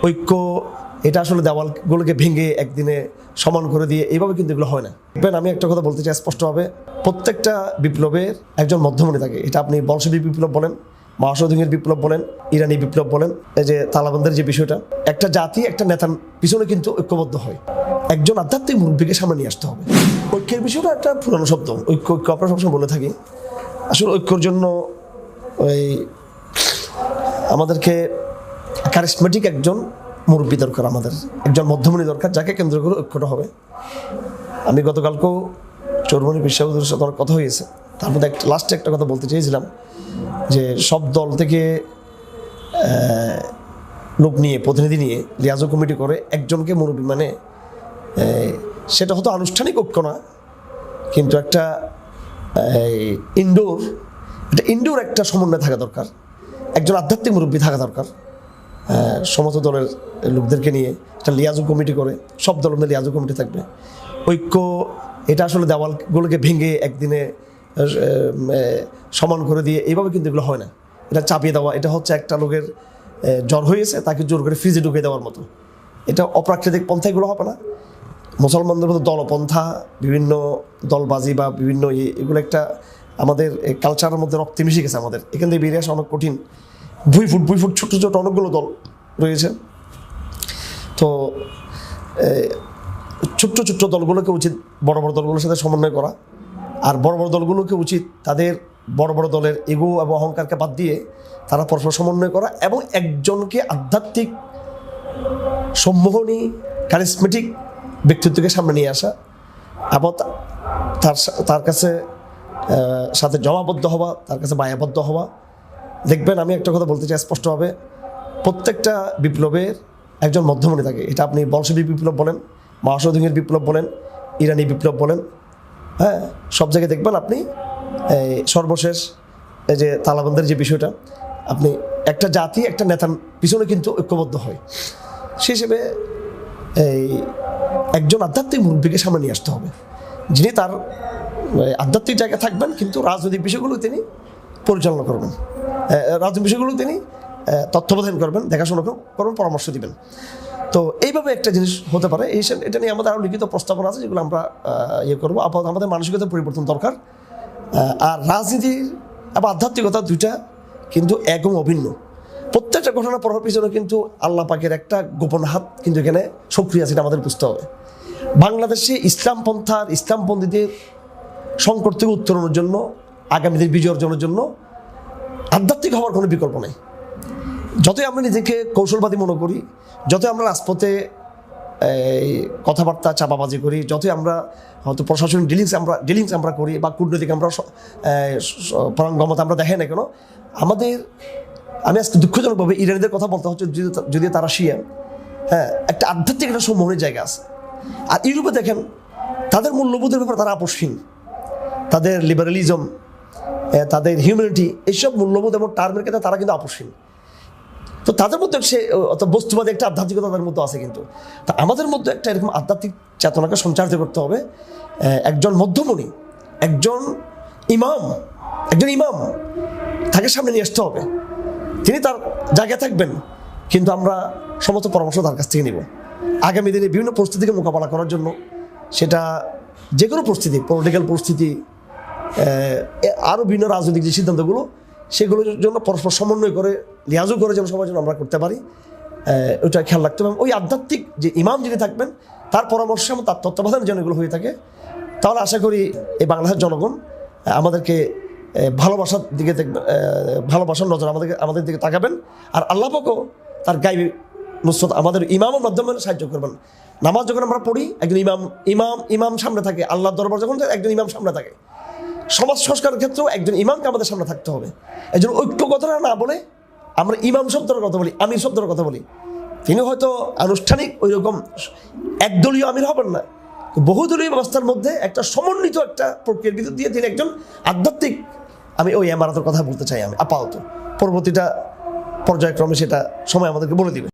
ঐক্য এটা আসলে দেওয়ালগুলোকে ভেঙে একদিনে সমান করে দিয়ে এইভাবে কিন্তু এগুলো হয় না। আমি একটা কথা বলতে চাই স্পষ্টভাবে, প্রত্যেকটা বিপ্লবের একজন মধ্যমণি থাকে। এটা আপনি বলশেভিক বিপ্লব বলেন, মাওসেতুংয়ের বিপ্লব বলেন, ইরানি বিপ্লব বলেন, এই যে তালেবানদের যে বিষয়টা, একটা জাতি একটা নেতার পিছনে কিন্তু ঐক্যবদ্ধ হয়। একজন আধ্যাত্মিক মুরব্বীকে সামনে নিয়ে আসতে হবে। ঐক্যের বিষয়টা একটা পুরানো শব্দ, ঐক্য ঐক্য আমরা সবসময় বলে থাকি। আসলে ঐক্যর জন্য ওই আমাদেরকে কারিশমেটিক একজন মুরব্বী দরকার, আমাদের একজন মধ্যমণি দরকার, যাকে কেন্দ্র করে ঐক্যটা হবে। আমি গতকালকেও চৌরমণি বিশ্বাসের সাথে অনেক কথা হয়েছে, তার মধ্যে লাস্টে একটা কথা বলতে চেয়েছিলাম যে সব দল থেকে লোক নিয়ে, প্রতিনিধি নিয়ে লিয়াজো কমিটি করে একজনকে মুরব্বী, মানে সেটা হয়তো আনুষ্ঠানিক ঐক্য না, কিন্তু একটা ইনডোর একটা সমন্বয় থাকা দরকার, একজন আধ্যাত্মিক মুরব্বী থাকা দরকার। সমস্ত দলের লোকদেরকে নিয়ে একটা লিয়াজো কমিটি করে, সব দলের মধ্যে লিয়াজো কমিটি থাকবে। ঐক্য এটা আসলে দেওয়ালগুলোকে ভেঙে একদিনে সমান করে দিয়ে এইভাবে কিন্তু এগুলো হয় না। এটা চাপিয়ে দেওয়া, এটা হচ্ছে একটা লোকের জ্বর হয়েছে তাকে জোর করে ফ্রিজে ঢুকিয়ে দেওয়ার মতো। এটা অপ্রাকৃতিক পন্থা, এগুলো হবে না। মুসলমানদের মধ্যে দলপন্থা, বিভিন্ন দলবাজি বা বিভিন্ন এগুলো একটা আমাদের কালচারের মধ্যে রক্তে মিশে গেছে। আমাদের এখান থেকে বেরিয়ে আসা অনেক কঠিন। ভুই ফুট ছোট ছোট অনেকগুলো দল রয়েছে। তো ছোট্ট ছোট্ট দলগুলোকে উচিত বড় বড় দলগুলোর সাথে সমন্বয় করা, আর বড় বড় দলগুলোকে উচিত তাদের বড় বড় দলের ইগো এবং অহংকারকে বাদ দিয়ে তারা পরস্পর সমন্বয় করা এবং একজনকে আধ্যাত্মিক সম্মোহনী কারিশমেটিক ব্যক্তিত্বকে সামনে নিয়ে আসা এবং তার কাছে সাথে জমাবদ্ধ হওয়া, তার কাছে বায়াবদ্ধ হওয়া। দেখবেন, আমি একটা কথা বলতে চাই স্পষ্টভাবে, প্রত্যেকটা বিপ্লবের একজন মধ্যমণি থাকে। এটা আপনি বলশেভিক বিপ্লব বলেন, মাওসেতুংয়ের বিপ্লব বলেন, ইরানি বিপ্লব বলেন, হ্যাঁ, সব জায়গায় দেখবেন আপনি সর্বশেষ এই যে তালেবানদের যে বিষয়টা, আপনি একটা জাতি একটা নেতার পিছনে কিন্তু ঐক্যবদ্ধ হয়। সেই হিসেবে একজন আধ্যাত্মিক মুরব্বীকে সামনে নিয়ে আসতে হবে, যিনি তার আধ্যাত্মিক জায়গায় থাকবেন কিন্তু রাজনৈতিক বিষয়গুলো তিনি পরিচালনা করবেন, রাজনৈতিক বিষয়গুলো তিনি তত্ত্বাবধান করবেন, দেখাশোনা করবেন, পরামর্শ দিবেন। তো এইভাবে একটা জিনিস হতে পারে। এটা নিয়ে আমাদের আরও লিখিত প্রস্তাবনা আছে, যেগুলো আমরা করবো। আপাতত আমাদের মানসিকতা পরিবর্তন দরকার। আর রাজনীতি এবং আধ্যাত্মিকতা দুইটা কিন্তু একদম অভিন্ন। প্রত্যেকটা ঘটনা পড়ার পিছনে কিন্তু আল্লাহ পাকের একটা গোপন হাত কিন্তু এখানে সক্রিয় আছে, এটা আমাদের বুঝতে হবে। বাংলাদেশে ইসলামপন্থীদের সংকট থেকে উত্তরণের জন্য, আগামীদের বিজয় অর্জনের জন্য আধ্যাত্মিক হওয়ার কোনো বিকল্প নেই। যতই আমরা নিজেকে কৌশলবাদী মনে করি, যতই আমরা রাজপথে কথাবার্তা চাপাবাজি করি, যতই আমরা হয়তো প্রশাসনিক ডিলিংস আমরা করি বা কূটনৈতিক আমরা পরাঙ্গমতা আমরা দেখাই না কেন, আমি আজকে দুঃখজনকভাবে ইরানিদের কথা বলতে হচ্ছে, যদি তারা শিয়া, হ্যাঁ, একটা আধ্যাত্মিক একটা সম্মোহনের জায়গা আছে। আর ইউরোপে দেখেন, তাদের মূল্যবোধের ব্যাপারে তারা আপোষহীন। তাদের লিবারালিজম, তাদের হিউম্যানিটি, এইসব মূল্যবোধ এবং টার্মের ক্ষেত্রে তারা কিন্তু আপোষহীন। তো তাদের মধ্যে বস্তুবাদী একটা আধ্যাত্মিকতা তাদের মধ্যে আছে, কিন্তু তা আমাদের মধ্যে একটা এরকম আধ্যাত্মিক চেতনাকে সঞ্চারিত করতে হবে। একজন মধ্যমণি, একজন ইমাম তাকে সামনে নিয়ে আসতে হবে। তিনি তার জায়গায় থাকবেন, কিন্তু আমরা সমস্ত পরামর্শ তার কাছ থেকে নিব আগামী দিনে বিভিন্ন পরিস্থিতিকে মোকাবেলা করার জন্য। সেটা যে কোনো পরিস্থিতি, পলিটিক্যাল পরিস্থিতি, আরও বিভিন্ন রাজনৈতিক যে সিদ্ধান্তগুলো, সেগুলোর জন্য পরস্পর সমন্বয় করে, লিয়াজু করে যেন সবার জন্য আমরা করতে পারি, ওইটা খেয়াল রাখতে হবে। ওই আধ্যাত্মিক যে ইমাম যিনি থাকবেন, তার পরামর্শ এবং তার তত্ত্বাবধানের জন্য এগুলো হয়ে থাকে। তাহলে আশা করি এই বাংলাদেশের জনগণ আমাদেরকে ভালোবাসার দিকে ভালোবাসার নজর আমাদের দিকে তাকাবেন। আর আল্লাহ পাকও তার গায়বী নুসরত আমাদের ইমামের মাধ্যমে সাহায্য করবেন। নামাজ যখন আমরা পড়ি, একজন ইমাম সামনে থাকে। আল্লাহর দরবার যখন একজন ইমাম সামনে থাকে, সমাজ সংস্কারের ক্ষেত্রেও একজন ইমামকে আমাদের সামনে থাকতে হবে। এই জন্য ঐক্য কথাটা না বলে আমরা ইমাম শব্দের কথা বলি, আমির শব্দের কথা বলি। তিনি হয়তো আনুষ্ঠানিক ওই রকম একদলীয় আমির হবেন না, বহুদলীয় ব্যবস্থার মধ্যে একটা সমন্বিত একটা প্রক্রিয়ার ভিতর দিয়ে তিনি একজন আধ্যাত্মিক, আমি ওই এমারতের কথা বলতে চাই। আমি আপাতত পরবর্তীটা পর্যায়ক্রমে সেটা সময় আমাদেরকে বলে দিবে।